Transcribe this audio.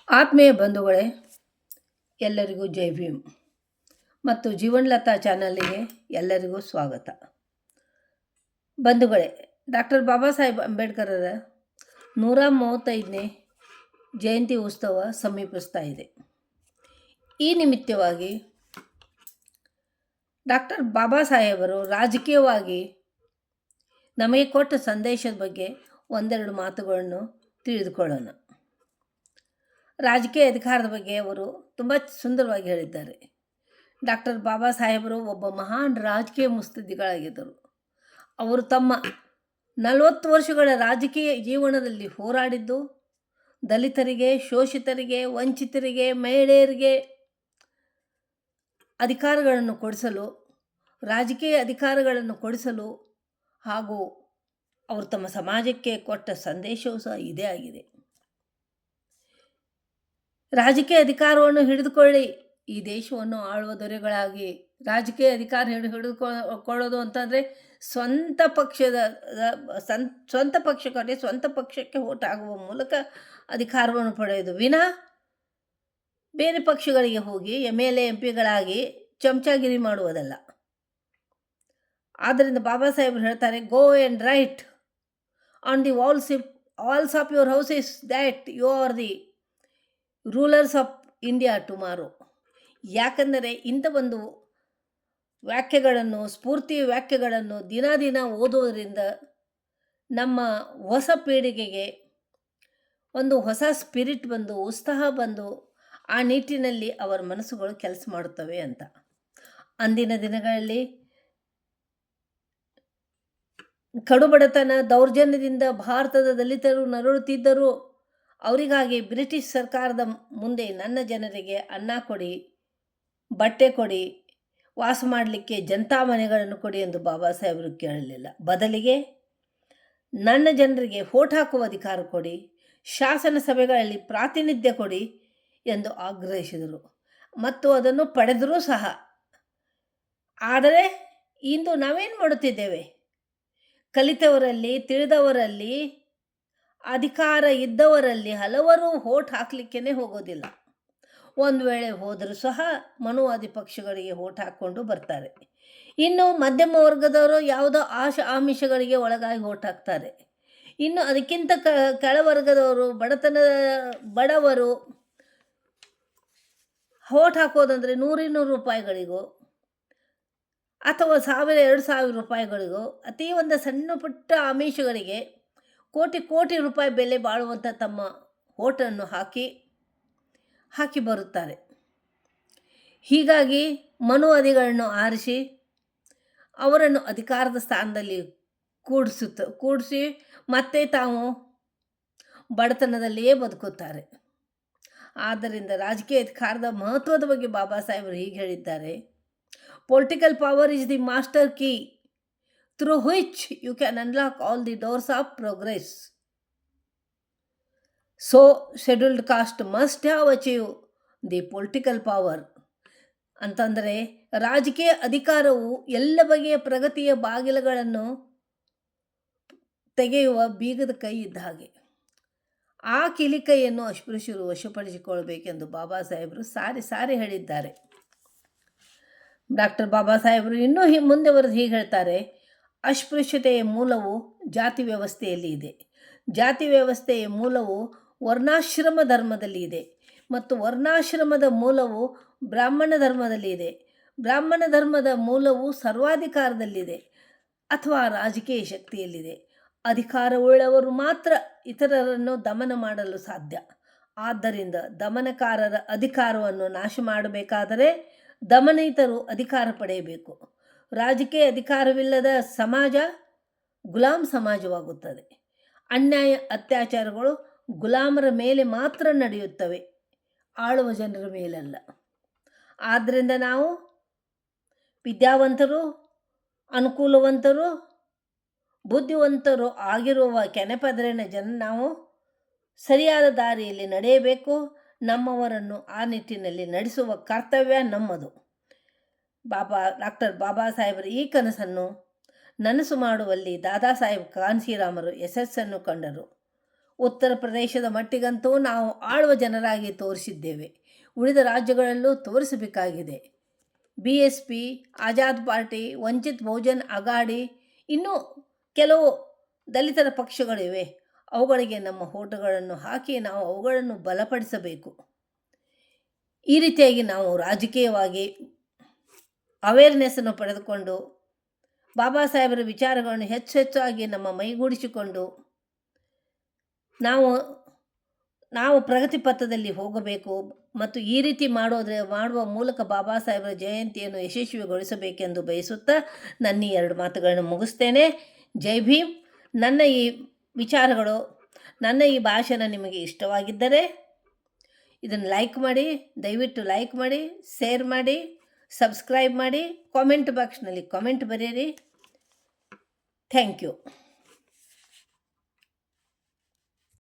ಆತ್ಮೀಯ ಬಂಧುಗಳೇ, ಎಲ್ಲರಿಗೂ ಜೈ ಭೀಮ್ ಮತ್ತು ಜೀವನ್ಲತಾ ಚಾನಲ್ಗೆ ಎಲ್ಲರಿಗೂ ಸ್ವಾಗತ. ಬಂಧುಗಳೇ, ಡಾಕ್ಟರ್ ಬಾಬಾ ಸಾಹೇಬ್ ಅಂಬೇಡ್ಕರರ 135ನೇ ಜಯಂತಿ ಉತ್ಸವ ಸಮೀಪಿಸ್ತಾ ಇದೆ. ಈ ನಿಮಿತ್ತವಾಗಿ ಡಾಕ್ಟರ್ ಬಾಬಾ ಸಾಹೇಬರು ರಾಜಕೀಯವಾಗಿ ನಮಗೆ ಕೊಟ್ಟ ಸಂದೇಶದ ಬಗ್ಗೆ ಒಂದೆರಡು ಮಾತುಗಳನ್ನು ತಿಳಿದುಕೊಳ್ಳೋಣ. ರಾಜಕೀಯ ಅಧಿಕಾರದ ಬಗ್ಗೆ ಅವರು ತುಂಬ ಸುಂದರವಾಗಿ ಹೇಳಿದ್ದಾರೆ. ಡಾಕ್ಟರ್ ಬಾಬಾ ಸಾಹೇಬರು ಒಬ್ಬ ಮಹಾನ್ ರಾಜಕೀಯ ಮುತ್ಸದ್ದಿಗಳಾಗಿದ್ದರು. ಅವರು ತಮ್ಮ 40 ವರ್ಷಗಳ ರಾಜಕೀಯ ಜೀವನದಲ್ಲಿ ಹೋರಾಡಿದ್ದು ದಲಿತರಿಗೆ, ಶೋಷಿತರಿಗೆ, ವಂಚಿತರಿಗೆ, ಮಹಿಳೆಯರಿಗೆ ಅಧಿಕಾರಗಳನ್ನು ಕೊಡಿಸಲು, ರಾಜಕೀಯ ಅಧಿಕಾರಗಳನ್ನು ಕೊಡಿಸಲು ಹಾಗೂ ಅವರು ತಮ್ಮ ಸಮಾಜಕ್ಕೆ ಕೊಟ್ಟ ಸಂದೇಶವೂ ಸಹ ಇದೇ ಆಗಿದೆ. ರಾಜಕೀಯ ಅಧಿಕಾರವನ್ನು ಹಿಡಿದುಕೊಳ್ಳಿ, ಈ ದೇಶವನ್ನು ಆಳುವ ದೊರೆಗಳಾಗಿ. ರಾಜಕೀಯ ಅಧಿಕಾರ ಹಿಡಿದುಕೊಳ್ಳೋದು ಅಂತಂದರೆ ಸ್ವಂತ ಪಕ್ಷಕ್ಕೆ ಓಟ್ ಆಗುವ ಮೂಲಕ ಅಧಿಕಾರವನ್ನು ಪಡೆಯೋದು ವಿನಃ ಬೇರೆ ಪಕ್ಷಗಳಿಗೆ ಹೋಗಿ MLA MP ಚಮಚಾಗಿರಿ ಮಾಡುವುದಲ್ಲ. ಆದ್ದರಿಂದ ಬಾಬಾ ಸಾಹೇಬರು ಹೇಳ್ತಾರೆ, go and write on the walls of your houses that you are the rulers of India tomorrow. ಯಾಕಂದರೆ ಇಂಥ ಒಂದು ಸ್ಫೂರ್ತಿ ವಾಕ್ಯಗಳನ್ನು ದಿನ ಓದುವುದರಿಂದ ನಮ್ಮ ಹೊಸ ಪೀಳಿಗೆಗೆ ಒಂದು ಹೊಸ ಸ್ಪಿರಿಟ್ ಬಂದು, ಉತ್ಸಾಹ ಬಂದು, ಆ ನಿಟ್ಟಿನಲ್ಲಿ ಅವರ ಮನಸ್ಸುಗಳು ಕೆಲಸ ಮಾಡುತ್ತವೆ ಅಂತ. ಅಂದಿನ ದಿನಗಳಲ್ಲಿ ಕಡುಬಡತನ, ದೌರ್ಜನ್ಯದಿಂದ ಭಾರತದ ದಲಿತರು ನರಳುತ್ತಿದ್ದರು. ಅವರಿಗಾಗಿ ಬ್ರಿಟಿಷ್ ಸರ್ಕಾರದ ಮುಂದೆ ನನ್ನ ಜನರಿಗೆ ಅನ್ನ ಕೊಡಿ, ಬಟ್ಟೆ ಕೊಡಿ, ವಾಸ ಮಾಡಲಿಕ್ಕೆ ಜನತಾ ಮನೆಗಳನ್ನು ಕೊಡಿ ಎಂದು ಬಾಬಾ ಸಾಹೇಬರು ಕೇಳಲಿಲ್ಲ. ಬದಲಿಗೆ ನನ್ನ ಜನರಿಗೆ ವೋಟ್ ಹಾಕುವ ಅಧಿಕಾರ ಕೊಡಿ, ಶಾಸನ ಸಭೆಗಳಲ್ಲಿ ಪ್ರಾತಿನಿಧ್ಯ ಕೊಡಿ ಎಂದು ಆಗ್ರಹಿಸಿದರು ಮತ್ತು ಅದನ್ನು ಪಡೆದರೂ ಸಹ. ಆದರೆ ಇಂದು ನಾವೇನು ಮಾಡುತ್ತಿದ್ದೇವೆ? ಕಲಿತವರಲ್ಲಿ, ತಿಳಿದವರಲ್ಲಿ, ಅಧಿಕಾರ ಇದ್ದವರಲ್ಲಿ ಹಲವರು ವೋಟ್ ಹಾಕಲಿಕ್ಕೇ ಹೋಗೋದಿಲ್ಲ. ಒಂದು ವೇಳೆ ಹೋದರೂ ಸಹ ಮನುವಾದಿ ಪಕ್ಷಗಳಿಗೆ ವೋಟ್ ಹಾಕ್ಕೊಂಡು ಬರ್ತಾರೆ. ಇನ್ನು ಮಧ್ಯಮ ವರ್ಗದವರು ಯಾವುದೋ ಆಮಿಷಗಳಿಗೆ ಒಳಗಾಗಿ ವೋಟ್ ಹಾಕ್ತಾರೆ. ಇನ್ನು ಅದಕ್ಕಿಂತ ಕೆಳವರ್ಗದವರು, ಬಡವರು ವೋಟ್ ಹಾಕೋದಂದರೆ 100-200 ರೂಪಾಯಿಗಳಿಗೋ ಅಥವಾ 1000-2000 ರೂಪಾಯಿಗಳಿಗೋ, ಅತೀ ಒಂದು ಸಣ್ಣ ಪುಟ್ಟ ಆಮಿಷಗಳಿಗೆ ಕೋಟಿ ರೂಪಾಯಿ ಬೆಲೆ ಬಾಳುವಂಥ ತಮ್ಮ ವೋಟನ್ನು ಹಾಕಿ ಬರುತ್ತಾರೆ. ಹೀಗಾಗಿ ಮನುವಾದಿಗಳನ್ನು ಆರಿಸಿ ಅವರನ್ನು ಅಧಿಕಾರದ ಸ್ಥಾನದಲ್ಲಿ ಕೂಡಿಸಿ ಮತ್ತೆ ತಾವು ಬಡತನದಲ್ಲಿಯೇ ಬದುಕುತ್ತಾರೆ. ಆದ್ದರಿಂದ ರಾಜಕೀಯ ಅಧಿಕಾರದ ಮಹತ್ವದ ಬಗ್ಗೆ ಬಾಬಾ ಸಾಹೇಬರು ಹೀಗೆ ಹೇಳಿದ್ದಾರೆ, political power is the master key through which you can unlock all the doors of progress. So, scheduled caste must have achieved the political power. ಅಂತಂದರೆ ರಾಜಕೀಯ ಅಧಿಕಾರವು ಎಲ್ಲ ಬಗೆಯ ಪ್ರಗತಿಯ ಬಾಗಿಲುಗಳನ್ನು ತೆಗೆಯುವ ಬೀಗದ ಕೈ ಇದ್ದ ಹಾಗೆ. ಆ ಕಿಲಿಕೈಯನ್ನು ಅಸ್ಪೃಶ್ಯರು ವಶಪಡಿಸಿಕೊಳ್ಳಬೇಕೆಂದು ಬಾಬಾ ಸಾಹೇಬರು ಸಾರಿ ಹೇಳಿದ್ದಾರೆ. ಡಾಕ್ಟರ್ ಬಾಬಾ ಸಾಹೇಬರು ಇನ್ನೂ ಮುಂದೆ ಬರೆದು ಹೀಗೆ ಹೇಳ್ತಾರೆ, ಅಸ್ಪೃಶ್ಯತೆಯ ಮೂಲವು ಜಾತಿ ವ್ಯವಸ್ಥೆಯಲ್ಲಿ ಇದೆ. ಜಾತಿ ವ್ಯವಸ್ಥೆಯ ಮೂಲವು ವರ್ಣಾಶ್ರಮ ಧರ್ಮದಲ್ಲಿ ಇದೆ ಮತ್ತು ವರ್ಣಾಶ್ರಮದ ಮೂಲವು ಬ್ರಾಹ್ಮಣ ಧರ್ಮದಲ್ಲಿ ಇದೆ. ಬ್ರಾಹ್ಮಣ ಧರ್ಮದ ಮೂಲವು ಸರ್ವಾಧಿಕಾರದಲ್ಲಿದೆ ಅಥವಾ ರಾಜಕೀಯ ಶಕ್ತಿಯಲ್ಲಿದೆ. ಅಧಿಕಾರವುಳ್ಳವರು ಮಾತ್ರ ಇತರರನ್ನು ದಮನ ಮಾಡಲು ಸಾಧ್ಯ. ಆದ್ದರಿಂದ ದಮನಕಾರರ ಅಧಿಕಾರವನ್ನು ನಾಶ ಮಾಡಬೇಕಾದರೆ ದಮನಿತರು ಅಧಿಕಾರ ಪಡೆಯಬೇಕು. ರಾಜಕೀಯ ಅಧಿಕಾರವಿಲ್ಲದ ಸಮಾಜ ಗುಲಾಮ್ ಸಮಾಜವಾಗುತ್ತದೆ. ಅನ್ಯಾಯ ಅತ್ಯಾಚಾರಗಳು ಗುಲಾಮರ ಮೇಲೆ ಮಾತ್ರ ನಡೆಯುತ್ತವೆ, ಆಳುವ ಜನರ ಮೇಲಲ್ಲ. ಆದ್ದರಿಂದ ನಾವು ವಿದ್ಯಾವಂತರು, ಅನುಕೂಲವಂತರು, ಬುದ್ಧಿವಂತರು ಆಗಿರುವ ಕೆನೆಪದರಿನ ನಾವು ಸರಿಯಾದ ದಾರಿಯಲ್ಲಿ ನಡೆಯಬೇಕು. ನಮ್ಮವರನ್ನು ಆ ನಿಟ್ಟಿನಲ್ಲಿ ನಡೆಸುವ ಕರ್ತವ್ಯ ನಮ್ಮದು. ಡಾಕ್ಟರ್ ಬಾಬಾ ಸಾಹೇಬರು ಈ ಕನಸನ್ನು ನನಸು ಮಾಡುವಲ್ಲಿ ದಾದಾ ಸಾಹೇಬ್ ಕಾನ್ಸೀರಾಮರು ಯಶಸ್ಸನ್ನು ಕಂಡರು. ಉತ್ತರ ಪ್ರದೇಶದ ಮಟ್ಟಿಗಂತೂ ನಾವು ಆಳುವ ಜನರಾಗಿ ತೋರಿಸಿದ್ದೇವೆ. ಉಳಿದ ರಾಜ್ಯಗಳಲ್ಲೂ ತೋರಿಸಬೇಕಾಗಿದೆ. BSP, ಆಜಾದ್ ಪಾರ್ಟಿ, ವಂಚಿತ್ ಬಹುಜನ್ ಅಗಾಡಿ, ಇನ್ನೂ ಕೆಲವು ದಲಿತರ ಪಕ್ಷಗಳಿವೆ. ಅವುಗಳಿಗೆ ನಮ್ಮ ಓಟುಗಳನ್ನು ಹಾಕಿ ನಾವು ಅವುಗಳನ್ನು ಬಲಪಡಿಸಬೇಕು. ಈ ರೀತಿಯಾಗಿ ನಾವು ರಾಜಕೀಯವಾಗಿ ಅವೇರ್ನೆಸ್ಸನ್ನು ಪಡೆದುಕೊಂಡು ಬಾಬಾ ಸಾಹೇಬರ ವಿಚಾರಗಳನ್ನು ಹೆಚ್ಚಾಗಿ ನಮ್ಮ ಮೈಗೂಡಿಸಿಕೊಂಡು ನಾವು ಪ್ರಗತಿ ಪಥದಲ್ಲಿ ಹೋಗಬೇಕು ಮತ್ತು ಈ ರೀತಿ ಮಾಡುವ ಮೂಲಕ ಬಾಬಾ ಸಾಹೇಬರ ಜಯಂತಿಯನ್ನು ಯಶಸ್ವಿಗೊಳಿಸಬೇಕೆಂದು ಬಯಸುತ್ತಾ ನನ್ನ ಈ 2 ಮಾತುಗಳನ್ನು ಮುಗಿಸ್ತೇನೆ. ಜೈ ಭೀಮ್. ನನ್ನ ಈ ವಿಚಾರಗಳು, ನನ್ನ ಈ ಭಾಷಣ ನಿಮಗೆ ಇಷ್ಟವಾಗಿದ್ದರೆ ಇದನ್ನು ಲೈಕ್ ಮಾಡಿ, ದಯವಿಟ್ಟು ಲೈಕ್ ಮಾಡಿ, ಶೇರ್ ಮಾಡಿ, ಸಬ್ಸ್ಕ್ರೈಬ್ ಮಾಡಿ, ಕಾಮೆಂಟ್ ಬಾಕ್ಸ್ನಲ್ಲಿ ಕಾಮೆಂಟ್ ಬರೆಯಿರಿ. Thank you.